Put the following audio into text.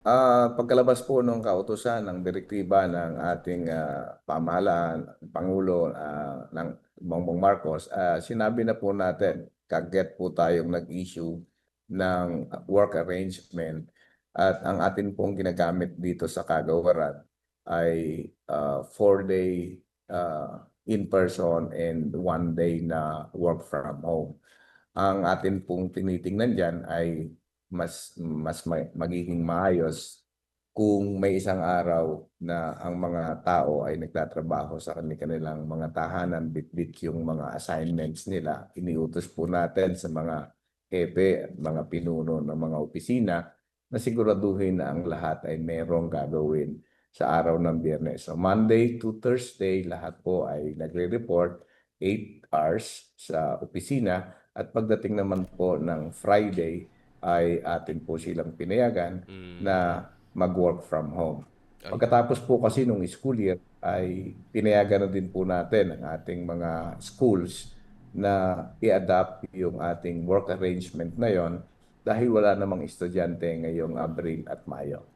Pagkalabas po ng kautusan ng direktiba ng ating pamahalaan, Pangulo ng Bongbong Marcos, sinabi na po natin, kaagad po tayong nag-issue ng work arrangement at ang atin pong ginagamit dito sa kagawaran ay 4-day in-person and 1 day na work from home. Ang atin pong tinitingnan dyan ay magiging maayos kung may isang araw na ang mga tao ay nagtatrabaho sa kanilang mga tahanan, bit-bit yung mga assignments nila. Iniutos po natin sa mga hepe at mga pinuno ng mga opisina na siguraduhin na ang lahat ay merong gagawin sa araw ng Biyernes. So Monday to Thursday, lahat po ay nagre-report 8 hours sa opisina at pagdating naman po ng Friday ay atin po silang pinayagan Mm. na mag-work from home. Ay, Pagkatapos po kasi nung school year ay pinayagan na din po natin ang ating mga schools na i-adapt yung ating work arrangement na yon dahil wala namang estudyante ngayong Abril at Mayo.